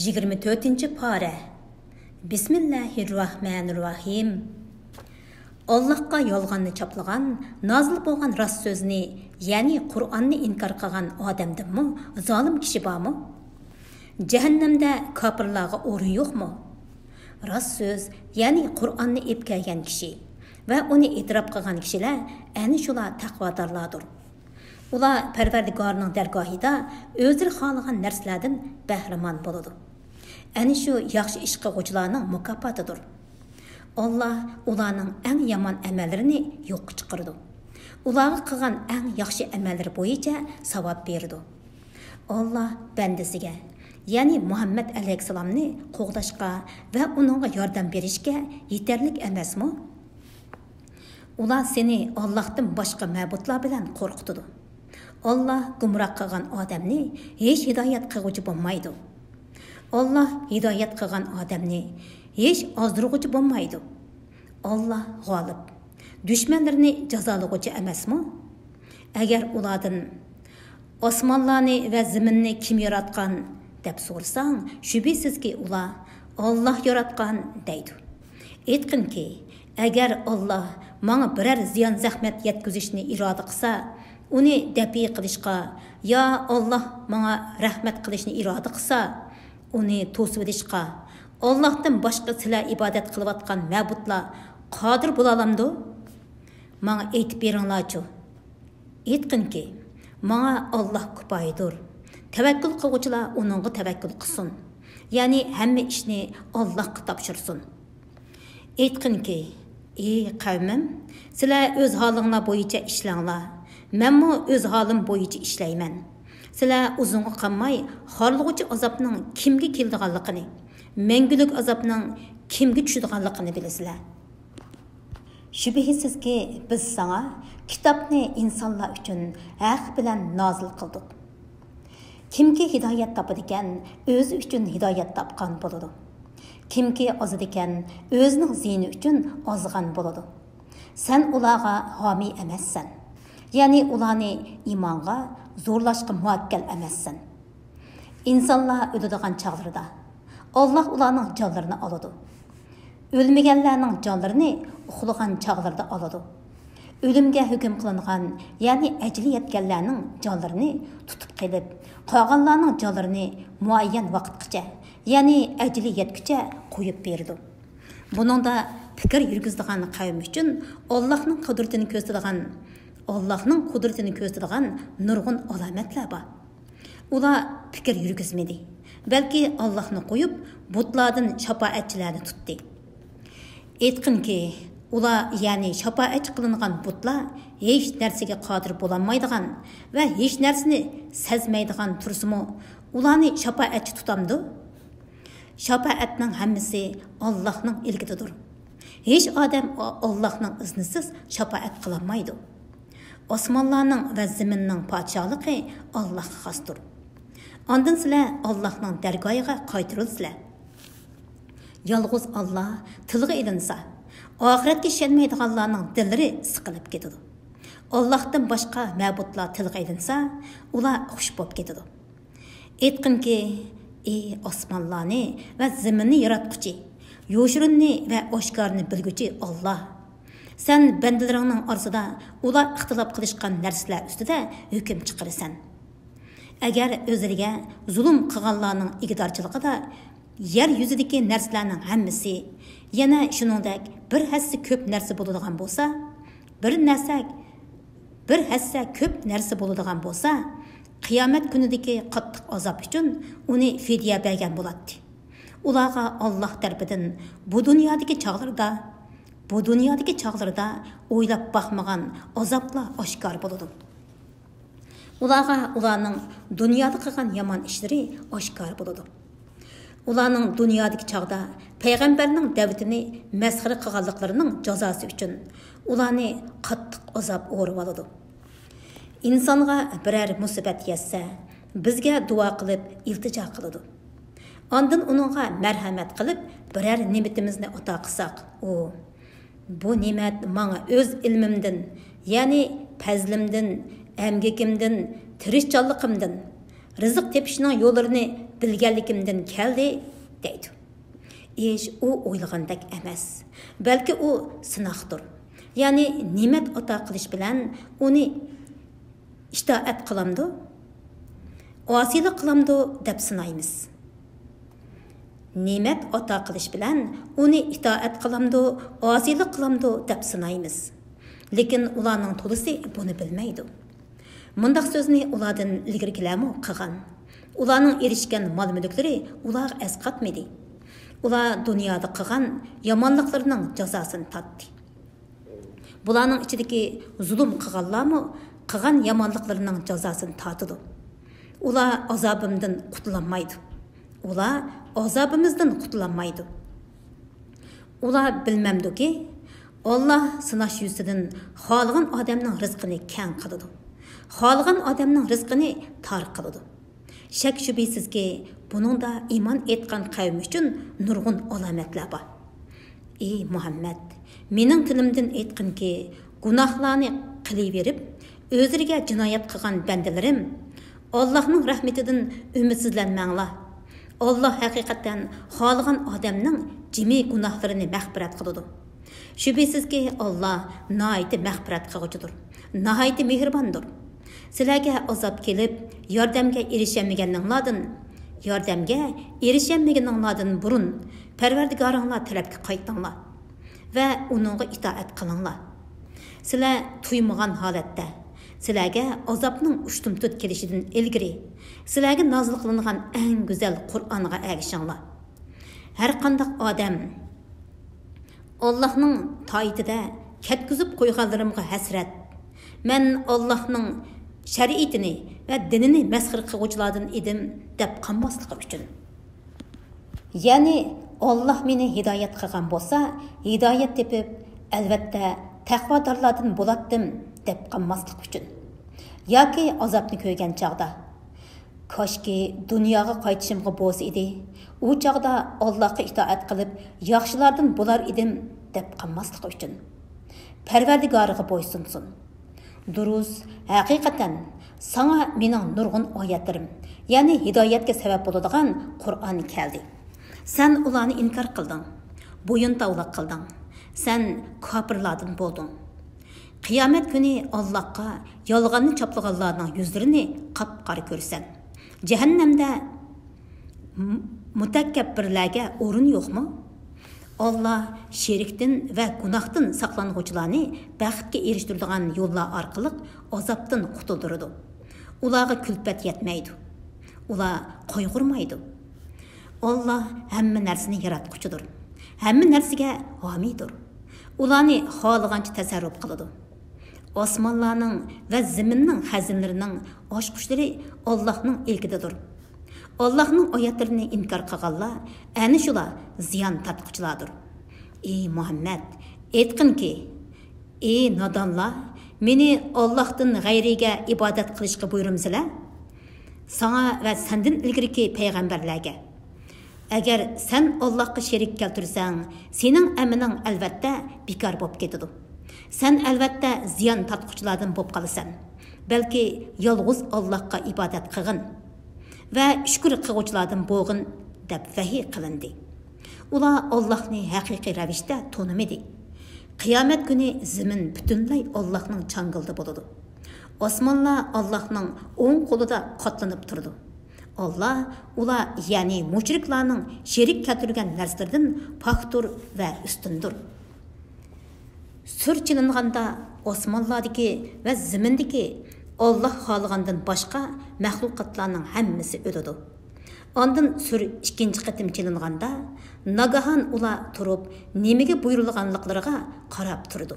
24-ci pare. Bismillahirrahmanirrahim. Allahqa yolg'onni choplagan, nozil bo'lgan rost so'zni, ya'ni Qur'onni inkor qilgan odamdimi, zolim kishi bormi? Jahannamda kofirlarga o'rin yo'qmi? Rost so'z, ya'ni Qur'onni ep kelgan kishi va uni e'tirof qilgan kishilar ana shular taqvodorlardir. Ular Parvardigorning dargohida o'zlari xohlagan narsalardan bahramand bo'ladi. Ana shu yaxshi ish qiluvchilarning mukofotidir. Allah ularning eng yomon amallarini yo'qqa chiqaradi. Ularga qilgan eng yaxshi amallari bo'yicha savob beradi. Allah bandasiga, ya'ni Muhammad alayhisalomni qo'g'dashga va uningga yordam berishga yetarlik emasmi? Ular seni Allohdan boshqa ma'budlar bilan qo'rqitadi. Allah gumroh qilgan odamni hech hidoyat qiluvchi bo'lmaydi. Allah hidoyat qilgan odamni hech ozdiruvchi bo'lmaydi. Allah g'olib, dushmanlarni jazolag'uchi emasmi? Agar ulardan osmonlarni va zaminni kim yaratgan deb so'rasang, shubhisizki ular Allah yaratgan deydi. Aytqinki, agar Allah menga biror ziyon zahmat yetkazishni iroda qilsa, uni dafi qilishga, yo Allah menga rahmat qilishni iroda qilsa, uni to'sib edishga, Allohdan boshqa sizlar ibodat qilayotgan ma'budlar qodir bo'la olamdi? Menga aytib beringlarchi. Aytqinki, menga Alloh kifoyadir. Tavakkul qiluvchilar uningga tavakkul qilsin. Ya'ni hamma ishni Allohga topshirsin. Aytqinki, ey qavmim, sizlar o'z holinglar bo'yicha ishlanglar. Menmo o'z holim bo'yicha ishlayman. Sizlar uzunga qolmay xorlig'uchi azobning kimga keldiganligini, mangulik azobning kimga tushadiganligini bilasizlar. Shubhisizki biz sana kitobni insonlar uchun haq bilan nozil qildik. Kimki hidoyat topadigan, o'zi uchun hidoyat topgan bo'ladi. Kimki ozadigan, o'zining ziyni uchun ozgan bo'ladi. Sen ularga homiy emassan. Ya'ni ularni iymonga zo'rlashga muvakkal emassan. İnsanlar o'ladigan chaqlarida Allah ularning jonlarini oladi. O'lmaganlarning jonlarini uxlagan chaqlarda oladi. O'limga hukm qilingan, ya'ni ajli yetganlarning jonlarini tutib qilib, qolganlarning jonlarini muayyan vaqtgacha, ya'ni ajli yetguncha qo'yib berdi. Buningda fikr yurgizadigan qavm uchun Allohning qudratini ko'rsatadigan nurg'un alomatlar bor. Ular fikr yurgizmadi, balki Allohni qo'yib, butlardan shafoatchilarni tutdi. Aytqinki, ular, ya'ni shafoatchi qilingan butlar hech narsaga qodir bo'lolmaydigan va hech narsani sezmaydigan tursimi, ularni shafoatchi tutamdi? Shafoatning hammasi Allohning ilkididir. Hech odam Allohning iznisiz shafoat qilolmaydi. Osmonlarning va zaminning podshohligi Allohga xosdir. Ondan sizlar Allohning dargohiga qaytarilsizlar. Yolg'iz Alloh tilga ilinsa, oxiratga ishonmaydiganlarning dillari siqilib ketadi. Allohdan boshqa ma'budlar tilga ilinsa, ular xush bo'lib ketadi. Aytqinki, ey osmonlarni va zaminni yaratquchi, yo'shirinni va oshkorni bilguchi Alloh, sen bandalaringning orasida ular ixtilof qilishgan narsalar ustida hukm chiqarasan. Agar o'zlariga zulm qilganlarning igdorchiligida yer yuzidagi narsalarning hammasi, yana shuningdek bir hassa ko'p narsa bo'ladigan bo'lsa, bir hassa ko'p narsa bo'ladigan bo'lsa, qiyomat kunidagi qattiq azob uchun uni fidya bergan bo'ladi. Ularga Alloh tarafidan bu dunyodagi chog'larda o'ylab baxmagan azoblar oshkor bo'ladi. Ularga ularning dunyoda qilgan yomon ishlari oshkor bo'ladi. Ularning dunyodagi chog'da payg'ambarning da'vatini masxara qilganliklarining jazosi uchun ularni qattiq azob o'rib oladi. İnsonga biror musibat yetsa, bizga duo qilib iltijo qiladi. Ondan uningga marhamat qilib biror ne'matimizni ato qilsak, bu ne'mat menga o'z ilmimdan, ya'ni fazlimdan, emgekimdan, tirishchanligimdan, rizq tepishning yo'llarini bilganligimdan keldi deydi. Ish u o'ylagandek emas. Balki u sinoqdir. Ya'ni ne'mat ato qilish bilan uni itoat qilamdi, osiylik qilamdi deb sinaymiz. Ne'mat ato qilish bilan uni itoat qilamdi, osiylik qilamdi deb sinaymiz. Lekin ularning to'lisi buni bilmaydi. Mundaq so'zni ulardan ilgarigilarmi qilgan. Ularning erishgan mol-mulklari ular asqatmadi. Ular dunyoda qilgan yomonliklarining jazosini tatdi. Bularning ichidagi zulm qilganlarmi qilgan yomonliklarining jazosini tatidi. Ular azobimdan qutulolmaydi. Ular azobimizdan qutulolmaydi. Ular bilmamdiki, Allah sınaş yüzüden xalığın adamның rizqini keng qiladi. Xalığın adamның rizqini tar qiladi. Shak shubhisizki, buningda iymon etgan qavm uchun nurg'un alomatlar bor. Ey Muhammad, mening tilimdan aytqinki, gunohlarni qilaverib, o'zlariga jinoyat qilgan bandalarim, Allohning rahmatidan umidsizlanmanglar. Allah haqiqatan xalığın adamның jimi gunohlarini mag'firat qiladi. Şübhəsizki Allah nəhayət məğfirət qılğucudur. Nəhayət mehribandır. Sizlərə azab kelib, yardımga erişəməyənlərdən burun Pərverdigarınlar tərəfə qaytdınlar və onunğa itaat qılınlar. Sizlər tuymağan halətdə, sizlərə azabның uçtum-tut kelişidən ilgiri, sizlərə nazil qılınğan ən gözəl Qur'anğa əgişinlər. Hər qandaq adam Allah'ның tayitida ketkizib qo'yganlarimga hasrat. Men Allah'ның shariatini va dinini masxir qiluvchilardan edim deb qanmaslik uchun. Ya'ni Allah meni hidoyat qilgan bo'lsa, hidoyat tepib, albatta taqvodorlardan bo'latdim deb qanmaslik uchun. Yoki azobni ko'rgan chaqda Koshki dunyoga qaytishimga bo'lsa edi, u chaqda Allohga itoat qilib, yaxshilardan bo'lar edim deb qanmaslik uchun. Parvardigoriga bo'ysunsin. Durus, haqiqatan sana mening nurg'un oyatlarim, ya'ni hidoyatga sabab bo'ladigan Qur'on keldi. Sen ularni inkor qilding, bo'yin tavlaq qilding. Sen kofirlardan bo'lding. Qiyomat kuni Allohga yolg'onni choplaganlarning yuzlarini qap-qora ko'rsan. Cehennemde mutakabbirlarga o'rin yo'qmi? Allah şeriktin ve günahdan saqlanğuchilarni baxtga erishtiradigan yo'llar orqali azobdan qutulduradi. Ularga kulfat yetmaydi. Ular qayg'urmaydi. Allah hamma narsani yaratquchidir. Hamma narsaga homiydir. Ularni xohlagancha tasarruf qiladi. Osmonlarning va zaminning xazinlarining oshqushlari Allohning ilkididir. Allohning oyatlarini inkor qilganlar ana shular ziyon tortquchilardir. Ey Muhammad, aytqinki, ey nodonlar, meni Allohdan g'ayriga ibodat qilishga buyurumsizlar? Sana va sendan ilgirki payg'ambarlarga. Agar sen Allohga sherik keltirsang, sening amling albatta bekor bo'lib ketadi. Sen albatta ziyon tortquchilardan bo'lib qolasan. Balki yolg'iz Allohga ibodat qilgin va shukr qiluvchilardan bo'lg'in deb vahiy qilindi. Ular Allohni haqiqiy ravishda tanimadi. Qiyomat kuni zamin butunlay Allohning changildi bo'ladi. Osmonlar Allohning o'ng qo'lida qatlanib turdi. Allah ular ya'ni mushriklarning sherik keltirgan narsalardan pokdir va ustundir. Sürçilinganda osmonlardagi va zamindagi Allah xohlagandan boshqa mahluqotlarning hammasi o'ladi. Ondan sur ikkinchi qatim chilinganda nagahan ular turib, nimaga buyurilganliklariga qarab turdi.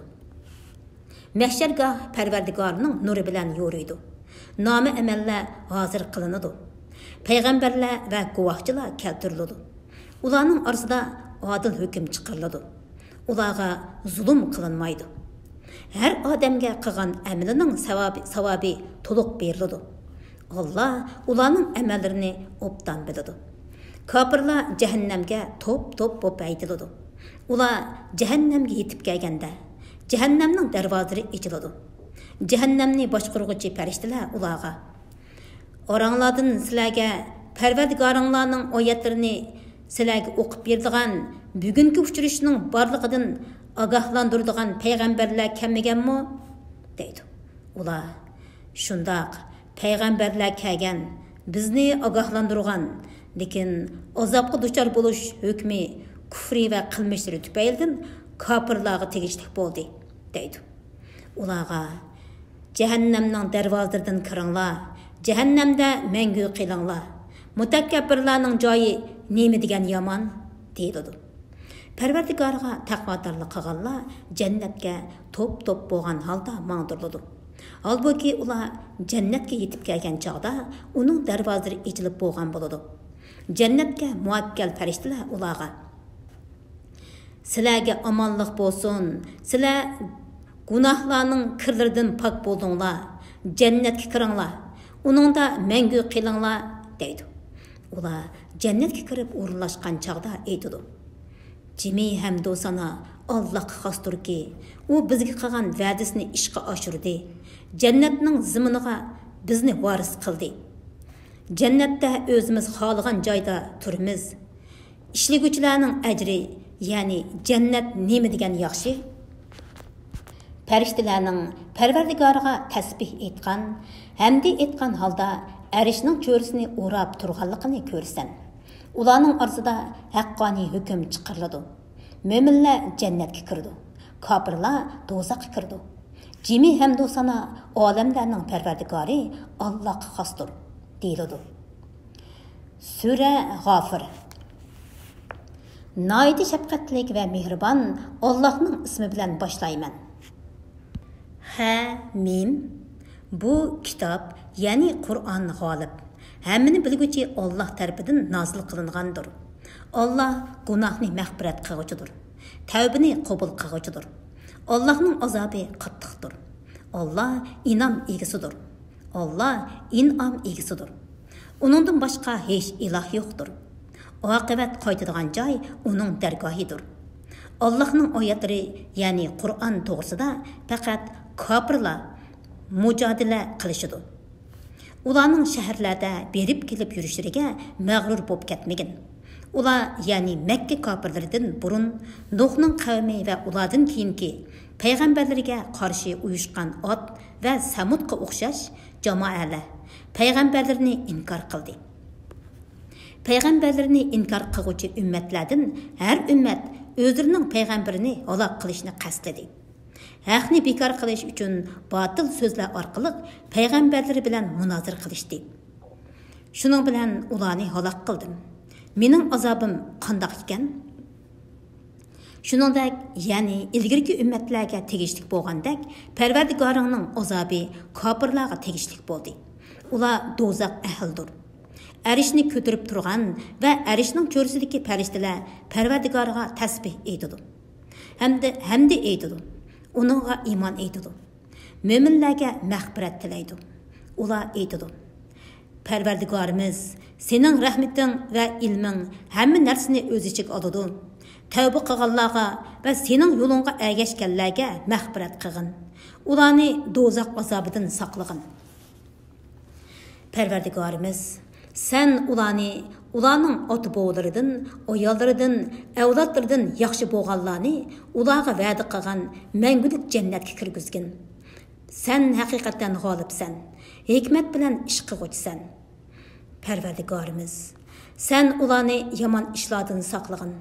Mahshargoh Parvardigorning nuri bilan yo'riydi. Nomi amallar hozir qilinadi. Payg'ambarlar va guvohchilar keltiriladi. Ularning orasida adil hukm chiqariladi. Ularga zulm qilinmaydi. Her odamga qilgan amalining savobi to'liq beriladi. Allah ularning amallarini obdan biladi. Kofirlar jahannamga top-top bo'lib aytiladi. Ular jahannamga yetib kelganda, jahannamning darvozalari ochiladi. Jahannamni boshqaruvchi farishtalar ularga: "Oranglardan sizlarga Parvardigoringlarning oyatlarini sizlarga o'qib beradigan, bugungi uchrashishning borligidan ogohlantiradigan payg'ambarlar kelmaganmi? deydi. Ular shundoq payg'ambarlar kelgan, bizni ogohlantirgan, lekin azobga duchor bo'lish hukmi kufri va qilmishlari tufaylidan kofirlarga tegishli bo'ldi, deydi. Ularga jahannamning darvozalaridan kiringlar, jahannamda mangu qilinglar. Mutakabbirlarning joyi nima degan yomon, deyiladi. Parvardigorga taqvodorlik qilganlar jannatga to'p-to'p bo'lgan holda mangdiriladi. Halbuki ular jannatga yetib kelgan chog'da uning darvozalari ochilib bo'lgan bo'ladi. Jannatga muvakkal farishtalar ularga: "Sizlarga omonlik bo'lsin. Sizlar gunohlarning kirlaridan pok bo'ldinglar. Jannatga kiringlar. Uningda mangu qilinglar", deydi. Ular jannatga kirib o'rinlashgan chog'da aytadi: "Jimi hamdu sana Allohga xosdirki, u bizga qilgan va'dasini ishga oshirdi. Jannatning ziminiga bizni varis qildi. Jannatda o'zimiz xohlagan joyda turimiz. Ishliguvchilarning ajri, ya'ni jannat nima degan yaxshi?" Farishtalarning Parvardigoriga tasbih aytgan, hamdi aytgan holda arishning cho'risini o'rab turganligini ko'rsan. Ularning orasida haqqoniy hukm chiqariladi. Mo'minlar jannatga kirdi, kofirlar do'zaxga kirdi. Jimi hamdu sana olamlarning Parvardigori Allohga xosdir, deyiladi. Sura G'ofir. Noiti shafqatlik va mehribon Allohning ismi bilan boshlayman. Ha mim. Bu kitob, ya'ni Qur'on g'olib. Hammani bilguchi Alloh tarafidan nozil qilingandir. Alloh gunohni mag'firat qiluvchidir. Tavbani qabul qiluvchidir. Allohning azobi qattiqdir. Alloh inom egasidir. Alloh in'om egasidir. Uningdan boshqa hech iloh yo'qdir. Oqibat qaytadigan joy uning dargohidir. Allohning oyatlari, ya'ni Qur'on to'g'risida faqat kofirlar mujodila qilishidi. Ularning shaharlarda berib kelib yurishlariga mag'rur bo'lib ketmagin. Ular, ya'ni Makka kofirlaridan burun Nuhning qavmi va ulardan keyingi payg'ambarlarga qarshi uyushgan Ot va Samudga o'xshash jamoalar payg'ambarlarni inkor qildi. Payg'ambarlarni inkor qiluvchi ummatlardan har ummat o'zining payg'ambarini halok qilishni qasdladi. Haqni bekor qilish uchun botil so'zlar orqali payg'ambarlar bilan munozir qilishdi. Shuning bilan ularni halok qildim. Mening azobim qandoq ekan? Shuningdek, ya'ni ilgirki ummatlarga tegishli bo'lgandek, Parvardigoringning azobi kofirlarga tegishli bo'ldi. Ular do'zax ahlidir. Arishni ko'tarib turgan va arishning cho'risidagi farishtalar Parvardigorga tasbih aytadi. Hamda aytadi. Uningga iymon aytadi. Mo'minlarga mag'firat tilaydi. Ular aytadi: Parvardigorimiz, sening rahmating va ilming hamma narsani o'z ichiga oladi. Tavba qilganlarga va sening yo'lingga ergashganlarga mag'firat qilgin. Ularni do'zax azobidan saqlagin. Parvardigorimiz, sen ularning ota-bobolaridan, ayollaridan, avlodlaridan yaxshi bo'lganlarni ularga va'da qilgan mangulik jannatga kirgizgin. Sen haqiqatan g'olibsan, hikmat bilan ish qilguvchisan. Parvardigorimiz, sen ularni yomon ishlardan saqlagin.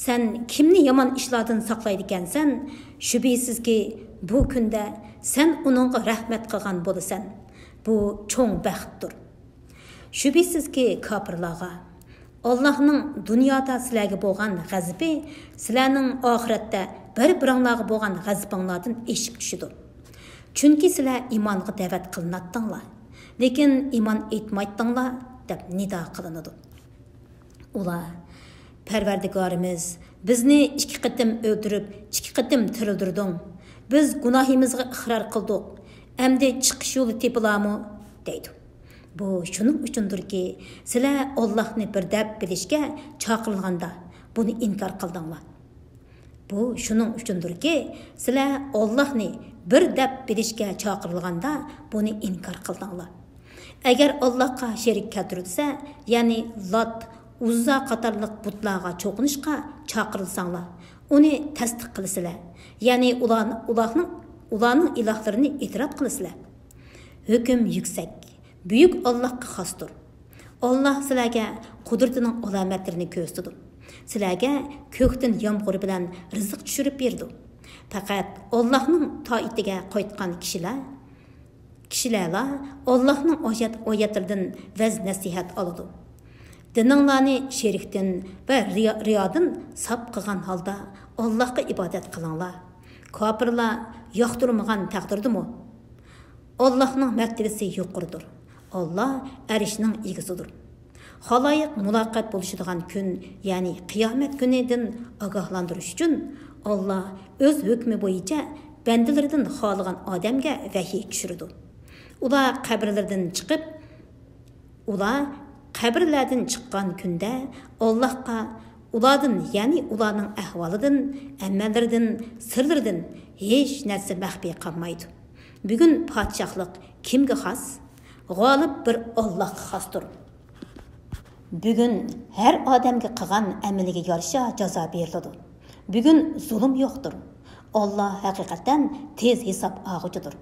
Sen kimni yomon ishlardan saqlaydi ekansan, shubhisizki bu kunda sen uningga rahmat qilgan bo'lasan. Bu cho'ng baxtdir. Shubhisizki kofirlarga Allohning dunyoda sizlarga bo'lgan g'azabi sizlarning oxiratda bir-biringlarga bo'lgan g'azabinglardan eshib tushidi. Chunki sizlar iymonga da'vat qilinatdinglar, lekin iymon etmaydinglar deb nido qilinadi. Ular: Parvardigorimiz, bizni 2 qatim o'ldirib, 2 qatim tirildirding. Biz gunohimizga iqror qildik. Endi chiqish yo'li tepilarmi? deydi. Bu shuning uchundirki, sizlar Allohni bir deb bilishga chaqirilganda buni inkor qildinglar. Bu shuning uchundirki, sizlar Allohni bir deb bilishga chaqirilganda buni inkor qildinglar. Agar Allohga sherik keltirilsa, ya'ni Lat, Uzza qatorliq butlarga cho'qinishga chaqirilsanglar, uni tasdiq qilasizlar. Ya'ni ularning ilohlarini e'tirof qilasizlar. Hukm yuksak, buyuk Allohga xosdir. Allah sizlarga qudratining alomatlarini ko'rsatdi. Sizlarga ko'kdan yomg'ir bilan rizq tushirib berdi. Faqat Allohning toatiga qaytgan kishilarla Allohning oyatlaridan vaz nasihat oladi. Dininglarni sherikdan va riyodan sap qilgan holda Allohga ibodat qilinglar. Kofirlar yoqtirmagan taqdirdimi? Allohning martabasi yuqoridir. Allah arishning egasidir. Xaloyiq muloqot bo'lishadigan kun, ya'ni qiyomat kunidan ogohlantirish uchun Allah o'z hukmi bo'yicha bandalaridan xohlagan odamga vahiy tushirdi. Ular qabrlardan chiqqan kunda Allohga ulardan, ya'ni ularning ahvolidan, amallaridan, sirlaridan hech narsa maxfiy qolmaydi. Bugun podshohlik kimga xos? G'olib bir Allohga xosdir. Bugun har odamga qilgan amaliga yarasha jazo beriladi. Bugun zulm yo'qdir. Allah haqiqatan tez hisob og'uchidir.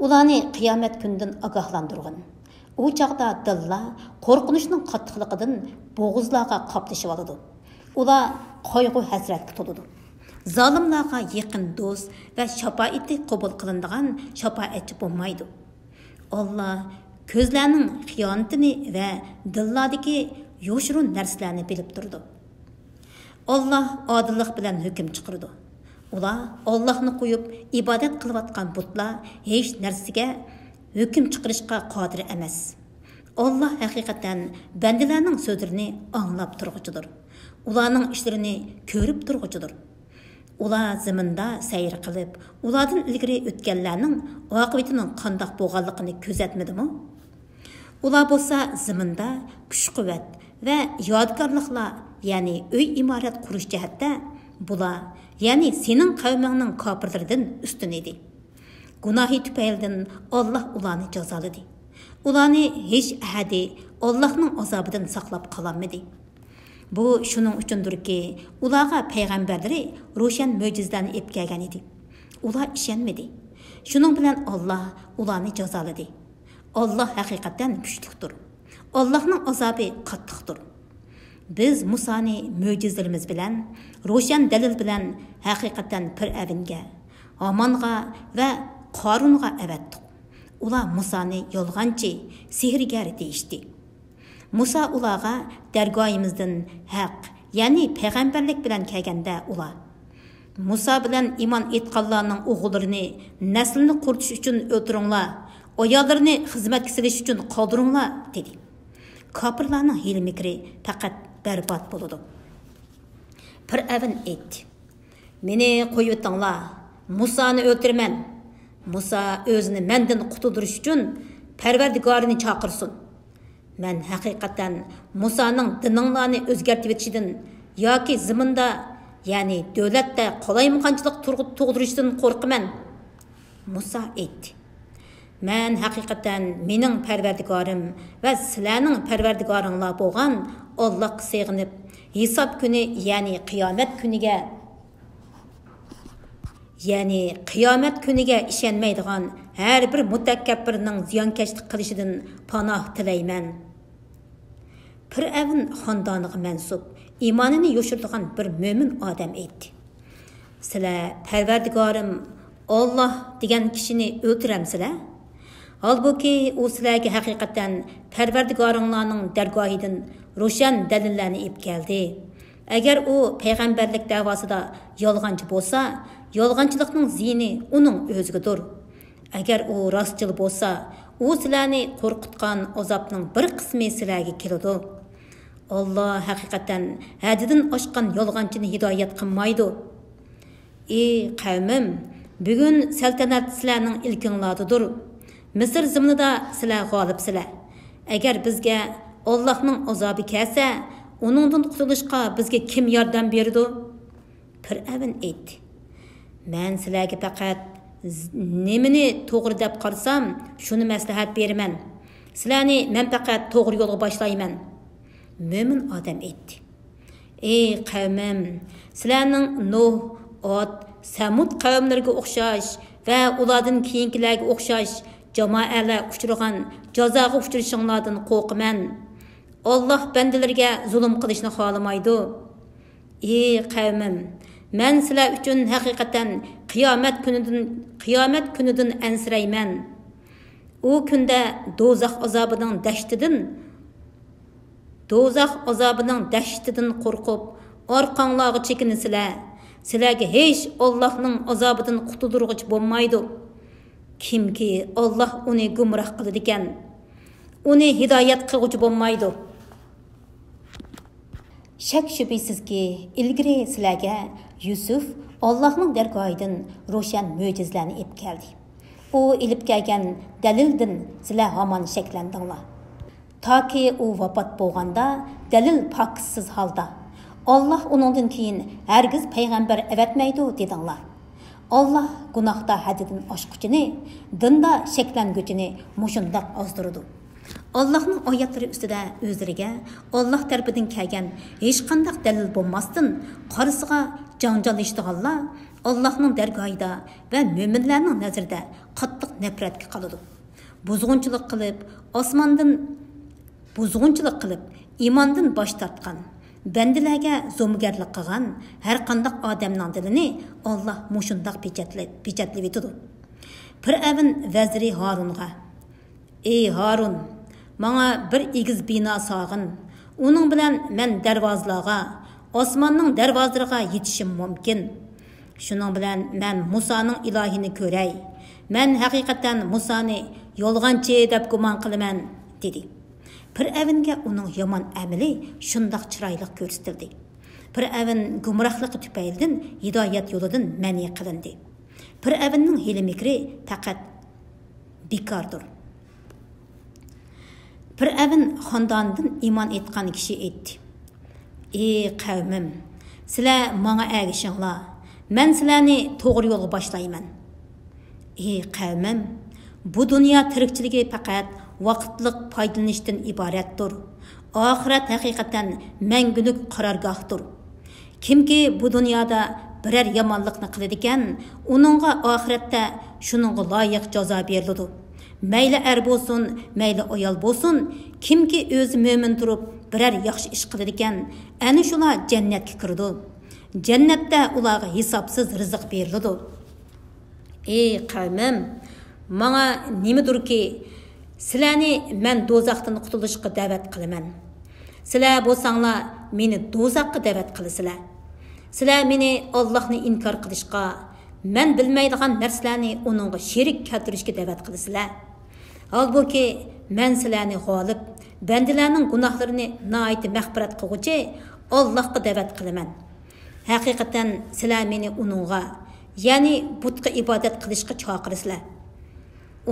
Ularni qiyomat kunidan ogohlantirgan. U chaqda dillar qo'rqinishning qattiqligidan bo'g'izlarga qaplashib oladi. Ular qayg'u hasratga to'ladi. Zolimlarga yaqin do'st va shafoati qabul qilinadigan shafoatchi bo'lmaydi. Allah ko'zlarning xiyonatini va dillardagi yo'shirun narsalarni bilib turdi. Allah odillik bilan hukm chiqardi. Ular Allohni qo'yib ibodat qilayotgan butlar hech narsaga hukm chiqarishga qodir emas. Allah haqiqatan bandalarning so'zlarini anglab turg'uchidir. Ularning ishlarini ko'rib turg'uchidir. Ular zaminda sayr qilib, ulardan ilgari o'tganlarning oqibatining qandoq bo'lganligini ko'zatmadimi? Ular bo'lsa zaminda kuch-quvvat va yodgorliklar, ya'ni uy imorat qurish jihatda bular, ya'ni sening qavmingning kofirlaridan ustun edi. Gunohi tufaylidan Allah ularni jazoladi. Ularni hech ahadi Allohning azobidan saqlab qololmadi. Bu shuning uchundirki, ularga payg'ambarlari ro'shan mo'jizalarni olib kelgan edi. Ular ishonmadi. Shuning bilan Allah ularni jazoladi. Allah haqiqatan kuchlidir. Allohning azobi qattiqdir. Biz Musoni mo'jizalarimiz bilan, ro'shan dalil bilan haqiqatan Fir'avnga, Hamonga va Qorunga avatdik. Ular Musoni yolg'onchi, sehrgar deyishdi. Musa ularga dargoyimizdan haq, ya'ni payg'ambarlik bilan kelganda ular Musa bilan iymon etganlarning o'g'illarini naslini quritish uchun o'ldiringlar, ayollarni xizmatga silish uchun qoldiringlar dedi. Kofirlarning hil-mikri faqat barbod bo'ladi. Fir'avn aytdi: "Meni qo'yib o'tinglar, Musoni o'ldirman. Musa o'zini mendan qutuldirish uchun Parvardigorini chaqirsin. Men haqiqatan Musaning dininglarni o'zgartib etishidan yoki zaminda, ya'ni davlatda qolaymaganchilik tug'dirishdan qo'rqaman." Musa aytdi: "Men haqiqatan mening Parvardigorim va sizlarning Parvardigoringlar bo'lgan Allohga sig'inib, hisob kuni, ya'ni qiyomat kuniga ishonmaydigan har bir mutakabbirning ziyonkashlik qilishidan panoh tilayman." Fir'avn xondoniga mansub, iymonini yo'shiradigan bir mo'min odam aytdi: "Sizlar Parvardigorim Alloh degan kishini o'ltiramsizlar? Halbuki u sizlarga haqiqatan Parvardigoringlarning dargohidan ro'shan dalillarni olib keldi. Agar u payg'ambarlik davosida yolg'onchi bo'lsa, yolg'onchilikning ziyni uning o'zigadir. Agar u rostchil bo'lsa, u sizlarni qo'rqitgan azobning bir qismi sizlarga keladi. Allah haqiqatan haddidan oshgan yolg'onchini hidoyat qilmaydi. Ey qavmim, bugun saltanat sizlarning ilkinglardadir. Misr zaminida sizlar g'olibsizlar. Agar bizga Allohning azobi kelsa, uningdan qutulishga bizga kim yordam berdi?" Fir'avn aytdi: "Men sizlarga faqat nimani to'g'ri deb qarsam, shuni maslahat beraman. Sizlarni men faqat to'g'ri yo'lga boshlayman. Mo'min odam aytdi. Ey qavmim, sizlarning Nuh, Od, Samud qavmlariga o'xshash va ulardan keyingilarga o'xshash jamoalar uchragan jazoga uchrashinglardan qo'rqaman. Alloh bandalarga zulm qilishni xohlamaydi. Ey qavmim, men sizlar uchun haqiqatan qiyomat kunidan ansirayman. U kunda do'zax azobining dahshatidan qo'rqib, orqanglarga chekinsizlar. Sizlarga hech Allohning azobidan qutuldirg'ich bo'lmaydi. Kimki Alloh uni gumroh qiladi ekan, uni hidoyat qilg'uchi bo'lmaydi. Shak shubhisizki, ilgari sizlarga Yusuf Allohning dargohidan ro'shan mo'jizlarni olib keldi. U ilib kelgan dalildan sizlar hamon shaklandinglar. Toki u vafot bo'lganda dalil pokissiz holda Alloh uningdan keyin hargiz payg'ambar avatmaydi dedinglar. Alloh gunohda haddidan oshquchini, dinda shaklanguvchini mushundoq ozdirdi. Allohning oyatlari ustida o'zlariga Alloh tarafidan kelgan hech qanday dalil bo'lmasdan qarisiga janjallashdiganlar Allohning dargohida va mo'minlarning nazarida qattiq nafratga qoladi. Buzg'unchilik qilib, iymondan bosh tortgan, bandalarga zo'mgarlik qilgan har qanday odamning dilini Alloh mushundoq pechatlab etadi. Fir'avn vaziri Harunga: "Ey Harun, menga bir egiz bino sog'in. Uning bilan men darvozalarga, osmonning darvozalariga yetishim mumkin. Shuning bilan men Musoning ilohini ko'ray. Men haqiqatan Musoni yolg'onchi deb gumon qilaman" dedi. Fir'avnga uning yomon amali shundoq chiroyli ko'rsatildi. Fir'avn gumrohligi tufaylidan hidoyat yo'lidan ma'ni qilindi. Fir'avnning hili-mikri faqat bekordir. Fir'avn xonadonidan iymon etgan kishi aytdi: "Ey qavmim, sizlar menga ergishinglar. Men sizlarni to'g'ri yo'lga boshlayman. Ey qavmim, bu dunyo tirikchiligi faqat vaqtliq foydalanishdan iboratdir. Oxirat haqiqatan mangulik qarorgohdir. Kimki bu dunyoda biror yomonlikni qiladi ekan, uningga oxiratda shuningga loyiq jazo beriladi. Mayli er bo'lsin, mayli ayol bo'lsin, kimki o'zi mo'min turib biror yaxshi ish qiladi ekan, ana shular jannatga kiradi. Jannatda ularga hisobsiz rizq beriladi. Ey qavmim, menga nimadirki, sizlarni men do'zaxdan qutulishga da'vat qilaman. Sizlar bo'lsanglar meni do'zaxga da'vat qilasizlar. Sizlar meni Allohni inkor qilishga, men bilmaydigan narsalarni uningga sherik keltirishga da'vat qilasizlar. Halbuki men sizlarni g'olib, bandalarning gunohlarini noit mag'firat qilguvchi Allohga da'vat qilaman. Haqiqatan sizlar meni uningga, ya'ni butga ibodat qilishga chaqirsizlar.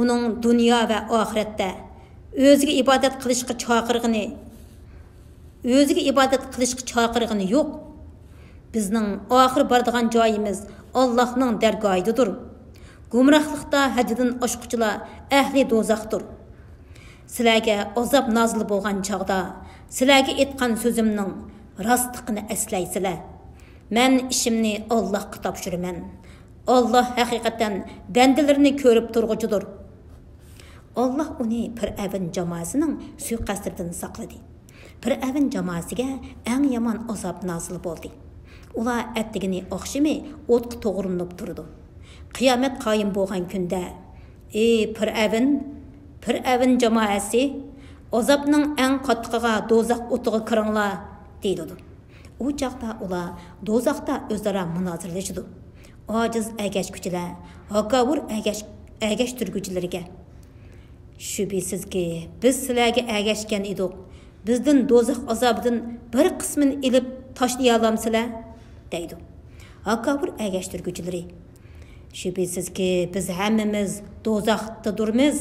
Uning dunyo va oxiratda o'ziga ibodat qilishga chaqirg'ini yo'q. Bizning oxir boradigan joyimiz Allohning dargohidadir. Gumrohlikda haddidan oshquchilar ahli do'zaxdir. Sizlarga azob nozil bo'lgan chog'da sizlarga aytgan so'zimning rostligini eslaysizlar. Men ishimni Allohga topshiraman. Alloh haqiqatan bandalarni ko'rib turg'uchidir. Alloh uni Fir'avn jamoasining suiqasdidan saqladi. Fir'avn jamoasiga eng yomon azob nozil bo'ldi. Ular attigini oqshimi o'tqa to'g'rinib turdi. Qiyomat qoyim bo'lgan kunda: "Ey Fir'avn jamoasi, azobning eng qattiqiga do'zax o'tiga kiringlar" deydi. U chaqda ular do'zaxda o'zaro munozirlashdi. Ojiz agashkuchilar, hakavur agashtirguchilarga: "Shubhisizki, biz sizlarga agashgan edik. Bizdan do'zax azobidan bir qismini ilib tashlay olamsizlar?" deydi. Hakavur agashtirguchilari: "Shubhisizki, biz hammamiz do'zaxdadurmiz.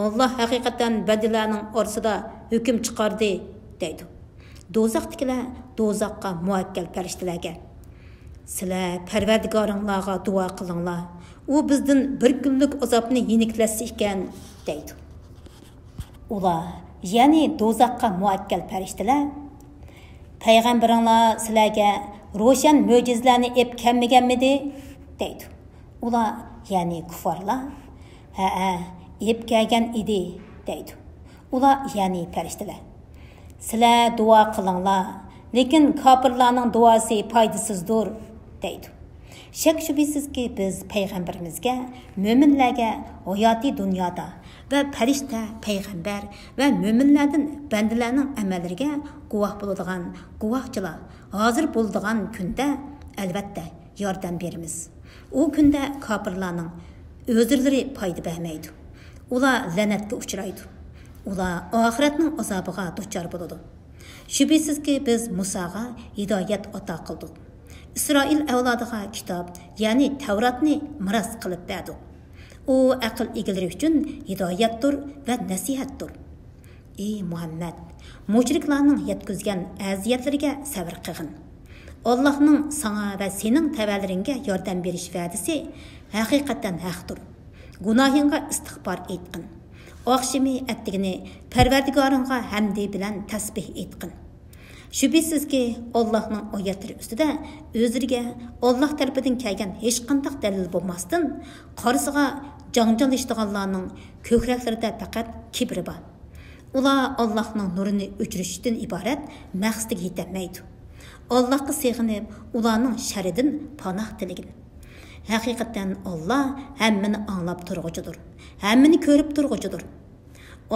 Alloh haqiqatan bandalarning orasida hukm chiqardi" deydi. Do'zaxdagilar do'zaxga muvakkal farishtalarga: "Sizlar Parvardigoringlarga duo qilinglar. U bizdan bir kunlik azobni yeniklatsa ekan" deydi. Ular, yani dozaqqa muakkal farishtalar, payg'ambaringlar sizlarga ro'shan mo'jizlarni ep kelmaganmidi deydi. Ular, yani kuffarlar, ha, ep kelgan edi deydi. Ular, yani farishtalar, sizlar duo qilinglar, lekin kofirlarning duosi foydasizdir deydi. Shak shubhisizki biz payg'ambarimizga, mo'minlarga hayotiy dunyoda va farishta, payg'ambar va mo'minlardan bandalarning amallariga guvoh bo'ladigan guvohchilar hozir bo'ladigan kunda albatta yordam beramiz. U kunda kofirlarning o'zlari foyda bermaydi. Ular la'natga uchraydi. Ular oxiratning azobiga duchor bo'ladi. Shubhisizki biz Musoga hidoyat ato qildik. İsrail avlodiga kitob, ya'ni Tavratni miros qilib berdi. U aql egalari uchun hidoyatdir va nasihatdir. Ey Muhammad, mushriklarning yetkazgan aziyatlariga sabr qilgin. Allohning sana va sening tavallaringga yordam berish va'dasi haqiqatan haqdir. Gunohingga istig'for aytqin. Oqshimi attigini Parvardigoringga hamdi bilan tasbih aytqin. Şübhəsizki Allah'ın oyatları üstüdə özleriga Allah tərəfindən kelgan hech qandaq dalil bo'lmasdan qarşısıga janjalashdiganlarning ko'kraklarida faqat kibri bor. Ular Allah'ның nurini o'chirishdan iborat maqsadiga yetolmaydi. Allohga sig'inib, ularning sharidan panoh tilagin. Haqiqatan Allah hammani anglab turg'uchidir. Hammani ko'rib turg'uchidir.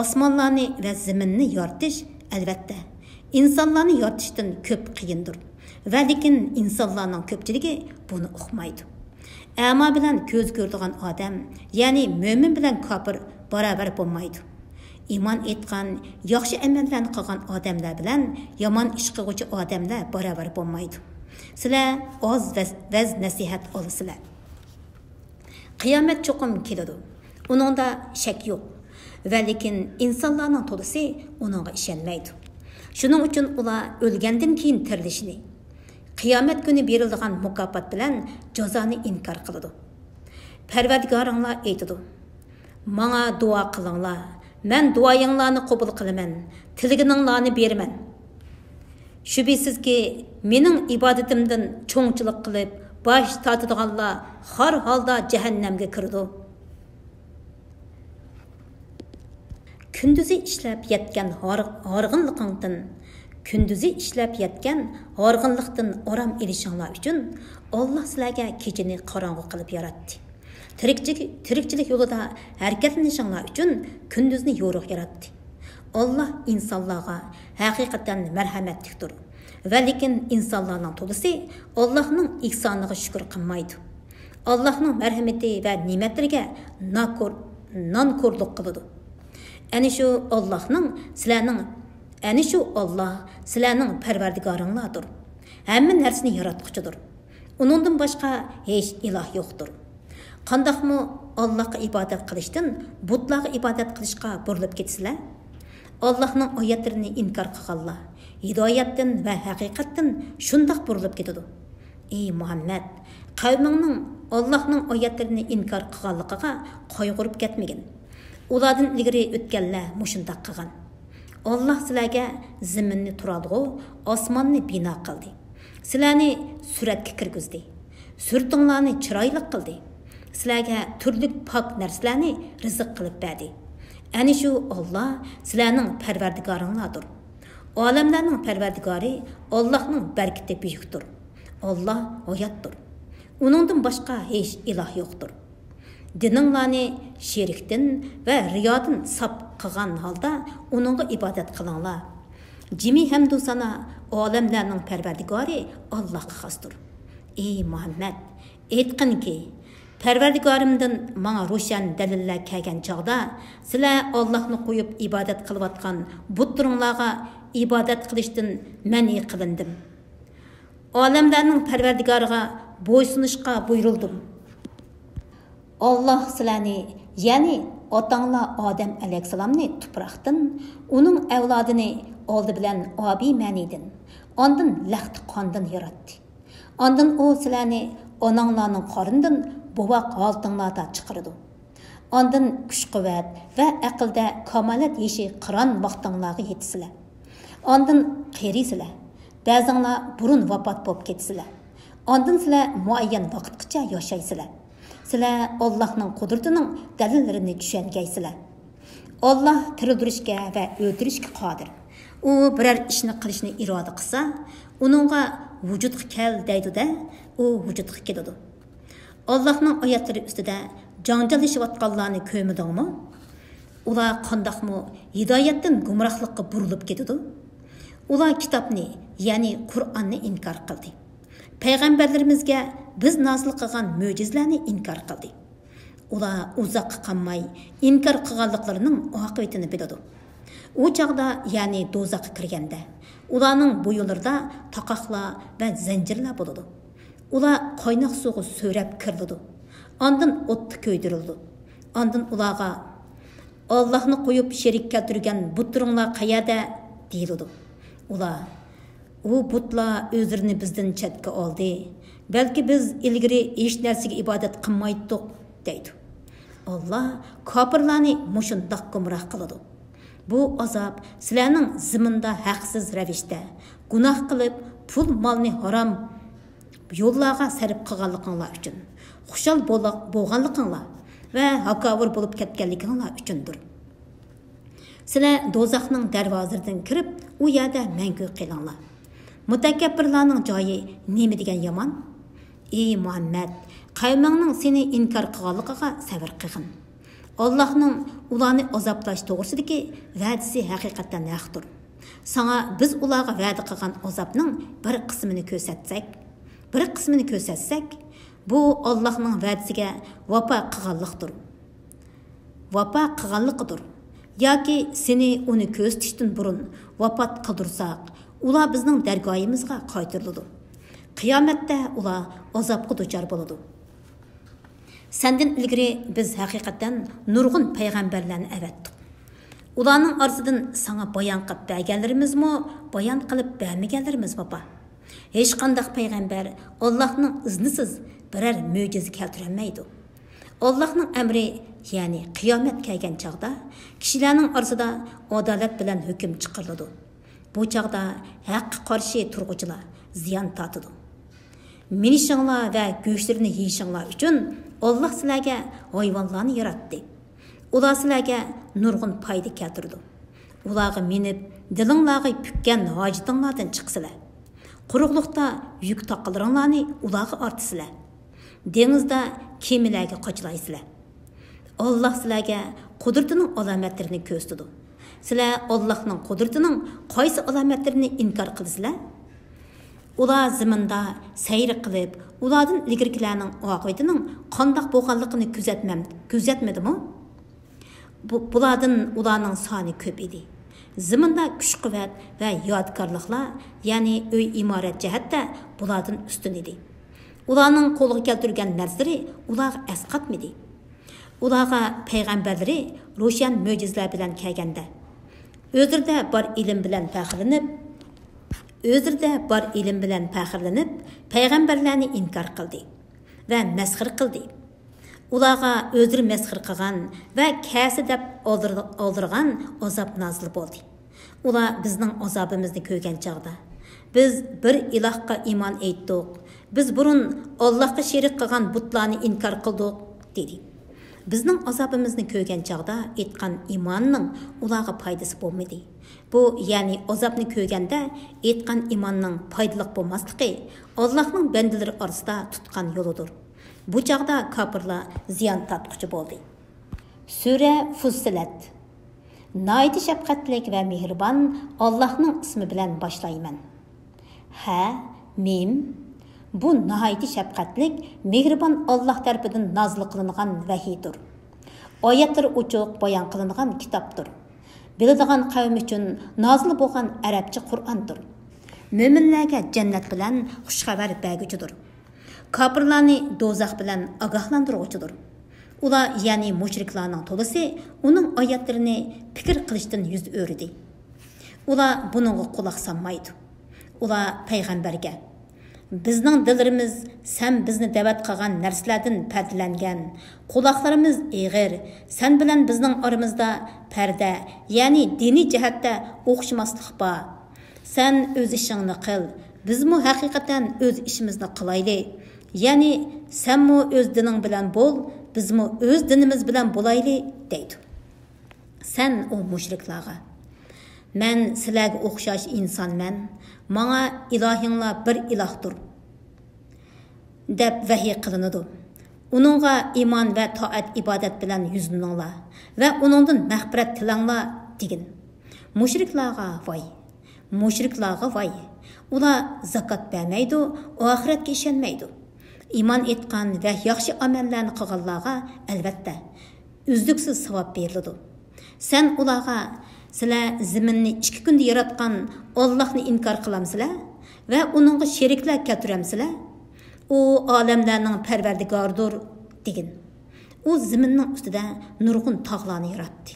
Osmonlarni va zaminni yoritish albatta İnsanlarni yaratishdan ko'p qiyindir. Va lekin insonlarning ko'pchiligi buni uqmaydi. Ama bilan ko'z ko'radigan odam, ya'ni mo'min bilan kofir barobar bo'lmaydi. Iymon etgan, yaxshi amallarni qilgan odamlar bilan yomon ish qiluvchi odamlar barobar bo'lmaydi. Sizlar oz vaz nasihat olasizlar. Qiyomat cho'qim keladi. Uningda shak yo'q. Va lekin insonlarning to'lisi uningga ishonmaydi. Şunun uchun ular o'lgandan keyin tirilishni, qiyomat kuni beriladigan mukofot bilan jazoni inkor qiladi. Parvardigoringlar aytadi: "Menga duo qilinglar, men duoyinglarni qabul qilaman, tilgininglarni beraman." Shubhisizki, mening ibodatimdan cho'ngchilik qilib, bosh tortadiganlar har holda jahannamga kiradi. Kündüzü işlep yetken horg'inlikdan oram erishinglar uchun Alloh sizlarga kechini qorong'u qilib yaratdi. Tirikchilik yo'lida harakatlanishinglar uchun kunduzni yorug' yaratdi. Alloh insonlarga haqiqatan marhamatlidir. Va lekin insonlarning to'lisi Allohning ihsoniga shukr qilmaydi. Allohning marhamati va ne'matlariga nonko'rlik qiladi. Ana shu Allah sizlarning parvardigoringlardir. Hamma narsani yaratquchidir. Uningdan boshqa hech iloh yo'qdir. Qandaqmi Allohga ibodat qilishdan butlarga ibodat qilishga burilib ketsizlar? Allohning oyatlarini inkor qilganlar hidoyatdan va haqiqatdan shundoq burilib ketadi. Ey Muhammad, qavmingning Allohning oyatlarini inkor qilganligiga qayg'urib ketmagin. Ulardan ilgari o'tganlar mushundaq qilgan. Allah sizlarga zaminni turalg'u, osmonni bino qildi. Sizlarni suratga kirgizdi. Surtinglarni chiroyli qildi. Sizlarga turli pok narsalarni rizq qilib berdi. Ana shu Allah sizlarning parvardigoringlardir. Olamlarning parvardigori Allohning barkati buyukdir. Allah hayotdir. Uningdan boshqa hech iloh yo'qdir. Dininglarni şerikdən və riyadan sap qılğan halda onunğa ibadat qılыңlar. Cimi həmdu sana aləmlərinin pərverdigari Allah'a xasdır. Ey Muhammed, aytqin ki, pərverdigarımdan mənə roşan dəlillər kəlgən çağda, sizlər Allah'ını qoyub ibadat qılıbatqan butlarınlarga ibadat qilishdən məni qılındım. Aləmlərinin pərverdigarıga boysunuşqa buyuruldım. Allah sizlarni, ya'ni otanglar Odam alayhissalomni tuproqdan, uning avlodini oldi bilan obiy ma'nidan, ondan laxt qondan yaratdi. Ondan u sizlarni onanglarning qorindan bovoq holtinglarda chiqardi. ondan kuch-quvvat va aqlda kamolat yeshi qiron vaqtinglarga yetisizlar. Ondan qirisizlar. Ba'zinglar burun vafot bo'lib ketisizlar. Ondan sizlar muayyan vaqtgacha yashaysizlar. Sizlar Allohning qudratining dalillarini tushungaysizlar. Allah tirildirishga va o'ldirishga qodir. U biror ishni qilishni iroda qilsa, uningga vujudga kel deydi-da, u vujudga keladi. Allohning oyatlari ustida janjallashayotganlarni ko'midingmi? Ular qandoqmi hidoyatdan gumrohlikka burilib ketadi? Ular kitobni, ya'ni Qur'onni inkor qildi. Payg'ambarlarimizga biz nozil qilgan mo'jizalarni inkor qildi. Ular uzoqqa qolmay inkor qilganliklarining oqibatini biladi. U chaqda, ya'ni do'zaxga kirganda, ularning bo'yinlarida taqoqlar va zanjirlar bo'ladi. Ular qaynoq suvga so'rab kiriladi. Ondan o'tda ko'ydirildi. Ondan ularga Allohni qo'yib sherik keltirgan butlaringlar qayerda deyiladi. Ular u butlar o'zlarini bizdan chetga oldi. Balki biz ilgari hech narsaga ibodat qilmaydik deydi. Allah kofirlarni mushundoq gumroh qiladi. Bu azob sizlarning ziminda haqsiz ravishda gunoh qilib pul molni harom yo'llarga sarf qilganliginglar uchun, xushal bo'lganliginglar va hakovir bo'lib ketganliginglar uchundir. Sizlar do'zaxning darvozasidan kirib, u yerda mangu qilinglar. Mutakabbirlarning joyi nima degan yomon? Ey Muhammad, qavmingning seni inkor qilganligiga sabr qilgin. Allohning ularni azoblash to'g'risidagi va'dasi haqiqatan haqdir. Sana biz ularga va'da qilgan azobning bir qismini ko'rsatsak, bu Allohning va'dasiga vafo qilganligidir. Yoki seni uni ko'rsatishdan burun vafot qildirsak, ular bizning dargoyimizga qaytariladi. Qiyomatda ular azobga duchor bo'ladi. Senden ilgari biz haqiqatan nurg'un payg'ambarlarni avatdik. Ularning orasidan sana bayon qilib berganlarimizmi, bayon qilib bermaganlarimiz baba. Hech qanday payg'ambar Allohning iznisiz biror mo'jiza keltirolmaydi. Allohning amri, ya'ni qiyomat kelgan chaqda kishilarning orasida adolat bilan hukm chiqariladi. Bu chaqda haqqa qarshi turg'uvchilar ziyon tortadi. Minishinglar va go'shtlarini yeyishinglar uchun Allah sizlarga hayvonlarni yaratdi. Ular sizlarga nurg'un foyda keltirdi. Ularga minib, dilinglarga pukkan hojitinglardan chiqsizlar. Quruqliqda yuk taqalaringlarni ularga ortisizlar. Dengizda kemilarga qochilaysizlar. Allah sizlarga qudratining alomatlarini ko'rsatdi. Sizlar Allohning qudratining qaysi alomatlarini inkor qildingizlar? Ular ziminda sayr qilib, ulardan ilgirkilarning oqibatining qandoq bo'lganligini kuzatmadimi? Bulardan ularning soni ko'p edi. Ziminda kuch-quvvat va yodgorliklar, ya'ni uy imorat jihatda bulardan ustun edi. Ularning qo'lga keltirgan narsalari ularga asqatmadi. Ularga payg'ambarlari ro'shan mo'jizalar bilan kelganda, o'zida bor ilm bilan faxrlanib, payg'ambarlarni inkor qildi va masxir qildi. Ularga o'zlari masxir qilgan va kasi deb oldirgan azob nozil bo'ldi. Ular bizning azobimizni ko'rgan chaqda, biz bir ilohga iymon etdik. Biz burun Allohga sherik qilgan butlarni inkor qildik dedi. Bizning azobimizni ko'rgan chaqda aytgan iymonning ularga foydasi bo'lmadi. Bu, ya'ni azobni ko'rganda aytgan iymonning foydali bo'lmasligi Allohning bandalari orasida tutgan yo'lidir. Bu chaqda kofirlar ziyon tortquchi bo'ldi. Sura Fussilat. Nayt shafqatlik va mehribon Allohning ismi bilan boshlayman. Ha, mim. Bu nəhayət şəfqətlik, mehribon Allah tərəfindən nazil qılınğan vəhiydir. Ayətləri uçuq bayan qılınğan kitapdır. Biladigan qavm üçün nazil bolğan ərəbçə Qur'andır. Möminlərə cənnət bilən xuş xəbər bəgücüdür. Kafirlarni dozax bilən agahlandırğucudur. Ular, yəni müşriklərinin tolusu, onun ayətlərini fikir qilishdən yüz öyrüdü. Ular bununla qulaq sanmaydı. Ular peyğəmbərgə Bizning dillarimiz sen bizni da'vat qilgan narsalardan pardlangan. Quloqlarimiz eg'ir. Sen bilan bizning oramizda parda, ya'ni diniy jihatda o'xshamaslik bor. Sen o'z ishingni qil. Bizmi haqiqatan o'z ishimizni qilayli. Ya'ni senmi o'z dining bilan bo'l, bizmi o'z dinimiz bilan bo'layli deydi. Sen o mushriklarga: "Men sizlarga o'xshash insonman. Manga ilohinglar bir ilohdir" deb vahiy qilinadi. Uningga iymon va toat ibodat bilan yuzlaninglar va uningdan mag'firat tilanglar degan. Mushriklarga voy. Mushriklarga voy. Ular zakat bermaydi, oxiratga ishonmaydi. İman etgan va yaxshi amallarni qilganlarga albatta uzluksiz savob beriladi. Sen ularga sizlar zaminni 2 kunda yaratgan Allohni inkor qilamsizlar va uningga sheriklar keltiramsizlar? U olamlarning parvardigoridir degin. U zaminning ustida nurg'un tog'larni yaratdi.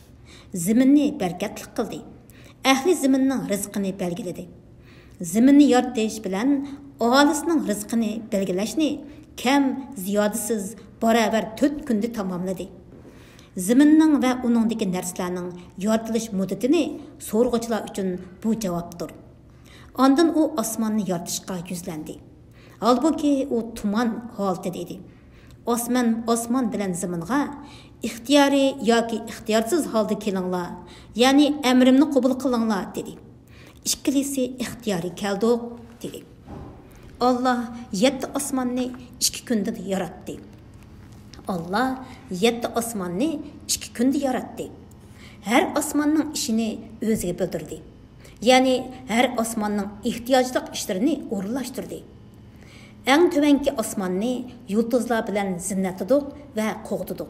Zaminni barakatli qildi. Ahli zaminning rizqini belgiladi. Zaminni yaratish bilan aholisining rizqini belgilashni kam ziyodasiz baravar 4 kunda tamomladi. Zaminning va uningdagi narsalarning yaratilish muddatini so'rg'uvchilar uchun bu javobdir. Ondan u osmonni yaratishga yuzlandi. Halbuki u tuman holatida edi. Osmon bilan zaminga ixtiyoriy yoki ixtiyorsiz holda kelinglar, ya'ni amrimni qabul qilinglar dedi. İkkalisi ixtiyoriy keldi dedi. Allah 7 osmonni 2 kunda yaratdi. Allah 7 osmonni 2 kunda yaratdi. Her osmonning ishini o'ziga bildirdi. Ya'ni her osmonning ehtiyojli ishlarini o'rinlashtirdi. Eng tuvanki osmonni yulduzlar bilan zinnatladik va qo'g'didik.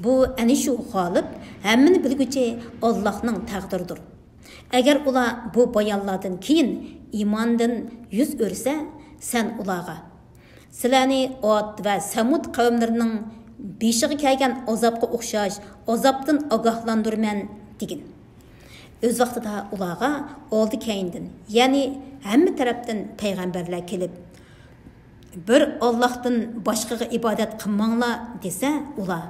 Bu ana shu g'olib, hammani bilguchi Allohning taqdiridir. Agar ular bu bayonlardan keyin iymondan yuz o'rsa, sen ularga sizlarni Od va Samud qavmlarining beshiga kelgan azobga o'xshash azobdan ogohlantirman degin. O'z vaqtida ularga oldi keyindin, ya'ni hamma tarafdan payg'ambarlar kelib, bir Allohdan boshqaga ibodat qilmanglar desa, ular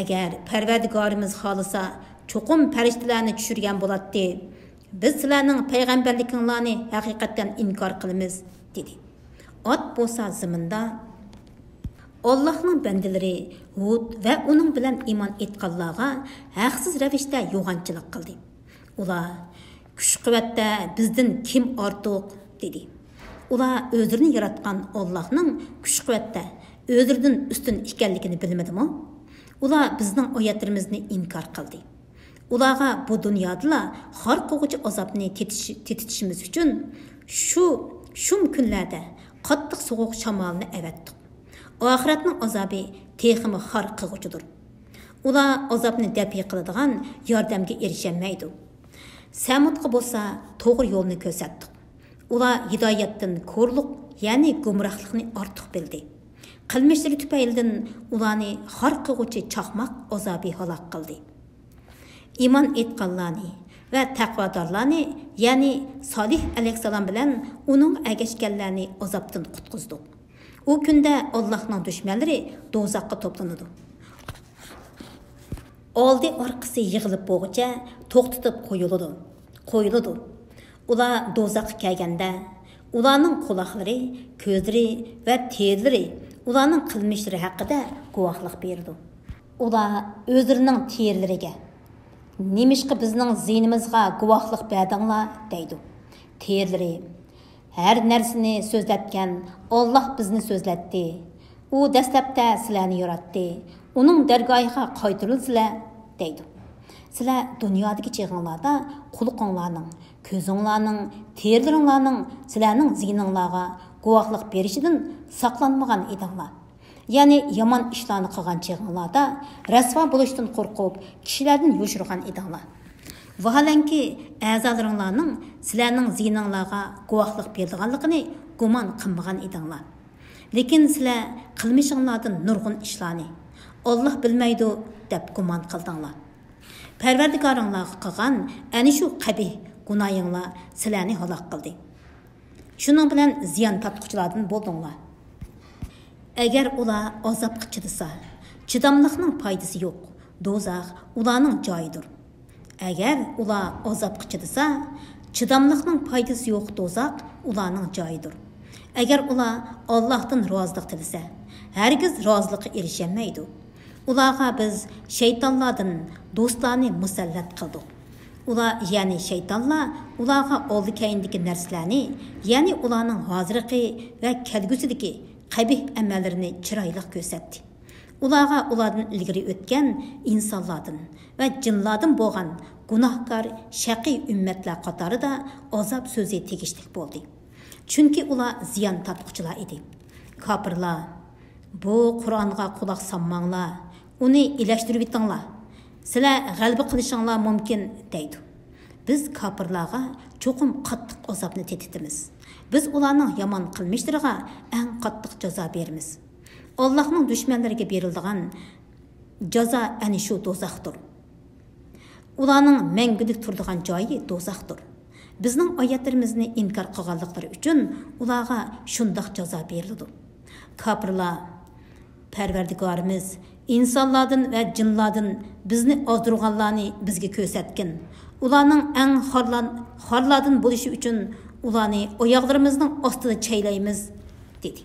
agar Parvardigorimiz xolisa cho'qim farishtalarni tushirgan bo'ladi. Biz sizlarning payg'ambarlikinglarni haqiqatan inkor qilamiz dedi. Ot bo'lsa zaminda Allohning bandalari Hud va uning bilan iymon etganlarga haqsiz ravishda yo'g'onchilik qildi. Ular kuch-quvvatda bizdan kim ortiq dedi. Ular o'zlarini yaratgan Allohning kuch-quvvatda o'zlaridan ustun ekanligini bilmadimi? Ular bizning oyatlarimizni inkor qildi. Ularga bu dunyoda har qo'g'uchi azobni tetishimiz uchun shu kunlarda qattiq sovuq shamolni avatdik. Oxiratning azobi texmi har qilg'uchidir. Ular azobni dafi qiladigan yordamga erishamaydi. Samudga bo'lsa to'g'ri yo'lni ko'rsatdik. Ular hidoyatdan ko'rliq, ya'ni gumrohlikni ortiq bildi. Qilmishlari tufaylidan ularni har qilg'uchi chaqmoq azobi halok qildi. İman etganlarni va taqvodorlarni, ya'ni Solih alayhissalom bilan uning ergashganlarni azobdan qutqizdik. U kunda Allohning dushmanlari do'zaxga to'planadi. Oldi orqasi yig'ilib bo'g'icha to'xtatib qo'yiladi. Ular do'zaxga kelganda, ularning quloqlari, ko'zlari va terlari ularning qilmishlari haqida guvohlik berdi. Ular o'zlarining terlariga "Nemishqa bizning zinimizga guvohlik berdinglar?" deydi. Terlari: "Her narsani so'zlatgan Alloh bizni so'zlatdi. U dastlabda sizlarni yaratdi. Uning dargohiga qaytirilsizlar" deydi. Sizlar dunyodagi cheg'inglarda quloqinglarning, ko'zinglarning, terlaringlarning sizlarning zininglarga guvohlik berishidan saqlanmagan edinglar. Ya'ni yomon ishlarni qilgan cheg'inglarda rasvo bo'lishdan qo'rqib, kishilardan yo'shirgan edinglar. Vaholanki a'zolaringlarning sizlarning zininglarga guvohlik berganligini gumon qilmagan edinglar. Lekin sizlar qilmishinglardan nurg'un ishlarni Alloh bilmaydi deb gumon qildinglar. Parvardigoringlarga qilgan ana shu qabih gunohinglar sizlarni halok qildi. Şunun bilan ziyan tatquchilardan bo'ldinglar. Agar ular azobga chidasa, chidamliqning foydasi yo'q. Do'zax ularning joyidir. Agar ular azobga chidasa, chidamliqning foydasi yo'q. Do'zax ularning joyidir. Agar ular Allohdan rozilik tilasa, hargiz rozilikka erishamaydi. Ularga biz shaytonlardan do'stlarni musallat qildik. Ular, ya'ni shaytonlar, ularga oldi keyindagi narsalarni, ya'ni ularning hozirgi va kelgusidagi qabih amallarini chiroyli ko'rsatdi. Ularga ulardan ilgari o'tgan insonlardan va jinlardan bo'lgan gunohkor shaqiy ummatlar qatorida azob so'zi tegishli bo'ldi. Chunki ular ziyon tortquchilar edi. Kofirlar, bu Qur'onga quloq solmanglar, uni ilashtirib etinglar. Sizlar g'alaba qilishinglar mumkin deydi. Biz kofirlarga cho'qim qattiq azobni tetitimiz. Biz ularning yomon qilmishlariga eng qattiq jazo beramiz. Allohning dushmanlariga beriladigan jazo ana shu do'zaxdir. Ularning mangulik turadigan joyi do'zaxdir. Bizning oyatlarimizni inkor qilganliklari uchun ularga shundoq jazo berildi. Kofirlar, Parvardigorimiz insonlardan va jinlardan bizni ozdirganlarni bizga ko'rsatgin. Ularning eng xorlardan bo'lishi uchun ularni oyoqlarimizning ostida chaylaymiz dedi.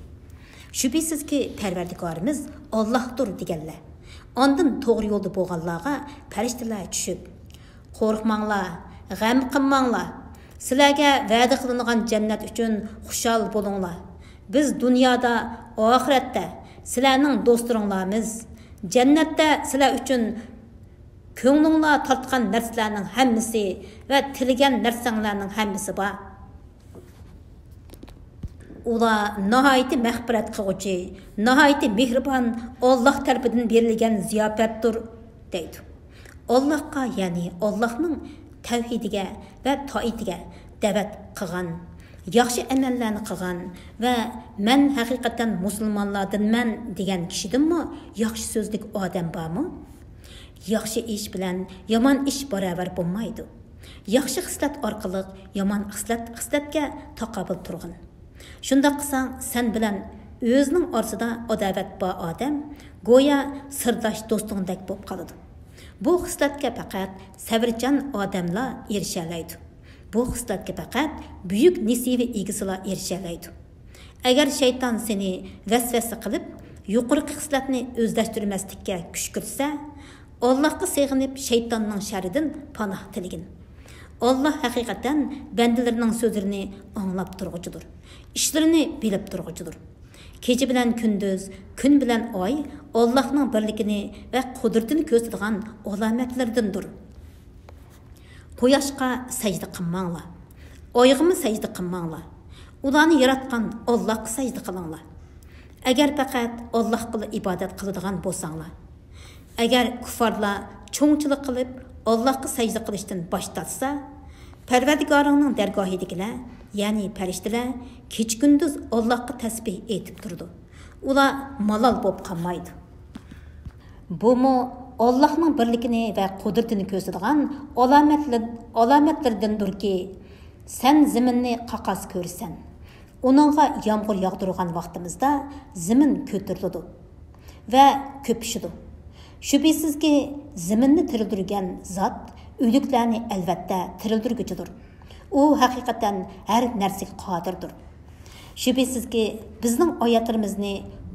Shubhisizki Parvardigorimiz Allohdir deganlar. Ondan to'g'ri yo'lda bo'lganlarga farishtalar tushib, qo'rqmanglar, g'am qilmanglar. Sizlarga va'da qilingan jannat uchun xushal bo'linglar. Biz dunyoda, oxiratda sizlarning do'stlaringlarmiz. Jannatda sizlar uchun ko'nglinglar tortgan narsalarning hammasi va tilagan narsanglarning hammasi bor. Ular nihoyat mag'firat qiluvchi, nihoyat mehribon Alloh tarafidan berilgan ziyofatdir deydi. Allohga, ya'ni Allohning tavhidiga va toatiga da'vat qilgan, yaxshi amallarni qilgan va men haqiqatan musulmonlardanman degan kishidinmi yaxshi so'zlik odam bormi? Yaxshi ish bilan yomon ish barobar bo'lmaydi. Yaxshi xislat orqali yomon xislatga taqobil turg'in. Shunda qilsang, sen bilan o'zining orasida adovat bor odam go'yo sirdosh do'stingdek bo'lib qoladi. Bu xislatga faqat sabrchan odamlar erishalaydi. Bu xislatga faqat buyuk nasiva egasilar erishalaydi. Agar shayton seni vasvasa qilib, yuqorqi xislatni o'zlashtirmaslikka kuch kiritsa, Allohga sig'inib shaytonning sharidan panoh tiligin. Allah haqiqatan bandalarining so'zlarini anglab turg'uchidir. İşlerini bilib turg'uchidir. Kecha bilan kunduz, kun bilan oy Allohning birligini va qudratini ko'rsatadigan alomatlardandir. Quyoshga sajda qilmanglar. Oyga sajda qilmanglar. Ularni yaratgan Allohga sajda qilinglar. Agar faqat Allohga ibodat qiladigan bo'lsanglar, agar kuffarlar cho'ngchilik qilib Allohga sajda qilishdan bosh tortsa, Parvardigoringning dargohidagilar, ya'ni farishtalar kecha-kunduz Allohga tasbih aytib turdi. Ular malol bo'lib qolmaydi. Bu-mu Allohning birligini va qudratini ko'rsatadigan alomatlardandirki, sen zaminni qaqas ko'rsan. Uningga yomg'ir yog'dirgan vaqtimizda zamin ko'tariladi va ko'pishidi. Shubhisizki, zaminni tirildirgan zot o'liklarni albatta tirildirguchidir. U haqiqatan har narsaga qodirdir. Shubhisizki, bizning oyatlarimizni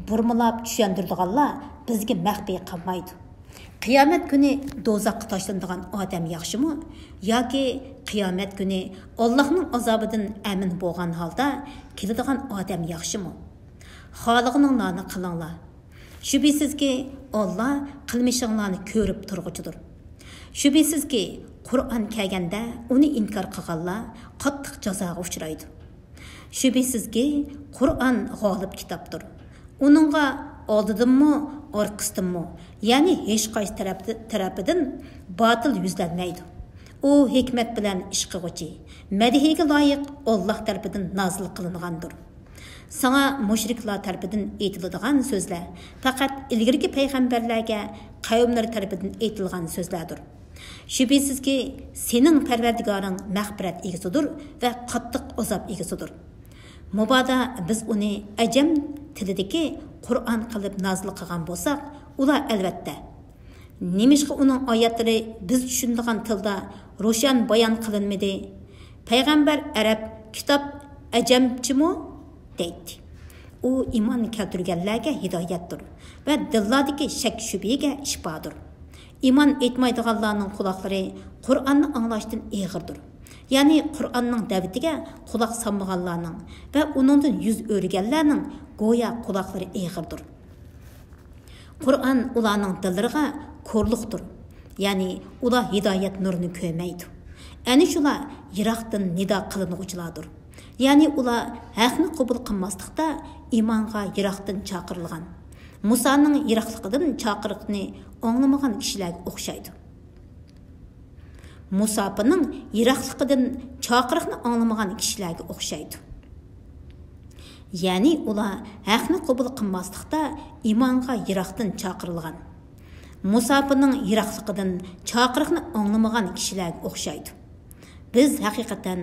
burmilab tushundirganlar bizga maxfiy qilmaydi. Qiyomat kuni do'zaxga tashlanadigan odam yaxshimi yoki qiyomat kuni Allohning azobidan amin bo'lgan holda keladigan odam yaxshimi? Xoliqninglarni qilinglar. Shubhisizki, Alloh qilmishinglarni ko'rib turg'uchidir. Shubhisizki, Qur'on kelganda uni inkor qilganlar qattiq jazoga uchraydi. Shubhisizki, Qur'on g'olib kitobdir. Uningga oldidanmi, orqasidanmi, ya'ni hech qaysi tarafidan botil yuzlanmaydi. U hikmat bilan ish qiluvchi, madhiga loyiq Alloh tarafidan nozil qilingandir. Sana mushriklar tarafidan aytiladigan so'zlar faqat ilgirki payg'ambarlarga qavmlar tarafidan aytilgan so'zlardir. Shubhisizki, sening Parvardigoring mag'firat egasidir va qattiq azob egasidir. Mubada biz uni ajam tilidagi Qur'on qilib nozil qilgan bo'lsak, ular albatta nimishqa uning oyatlari biz tushunadigan tilda ro'shan bayon qilinmadi? Payg'ambar arab, kitob ajamchimi deydi. U iymon keltirganlarga hidoyatdir va dillardagi shak shubhaga shifodir. Iymon etmaydiganlarning quloqlari Qur'onni anglashdan eg'irdir. Ya'ni Qur'onning davitiga quloq solmaganlarning va uningdan yuz o'rganlarning go'yo quloqlari eg'irdir. Qur'on ularning dillariga ko'rliqdir. Ya'ni ular hidoyat nurini ko'rmaydi. Ani shular yiroqdan nido qilinuvchilardir. Ya'ni ular haqni qabul qilmaslikda iymonga yiroqdan chaqirilgan. Musaning yiroqligidan chaqiriqni anglamagan kishilarga o'xshaydi. Musaning yiroqligidan chaqiriqni anglamagan kishilarga o'xshaydi. Ya'ni ular haqni qabul qilmaslikda iymonga yiroqdan chaqirilgan. Musaning yiroqligidan chaqiriqni anglamagan kishilarga o'xshaydi. Biz haqiqatan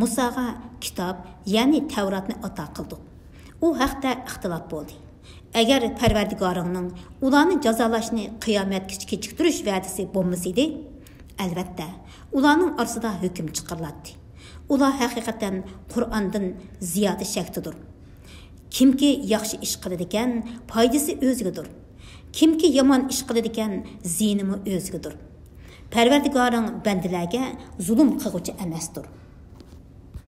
Musaga kitob, ya'ni Tavratni ato qildik. U haqda ixtilof bo'ldi. Agar Parvardigoringning ularni jazolashni qiyomatgacha kechiktirish va'dasi bo'lmasaydi, albatta ularning orasida hukm chiqariladi. Ular haqiqatan Qur'ondan ziyoda shaktidir. Kimki yaxshi ish qiladi ekan, foydasi o'zigadir. Kimki yomon ish qiladi ekan, ziyni o'zigadir. Parvardigoring bandalarga zulm qilguvchi emasdir.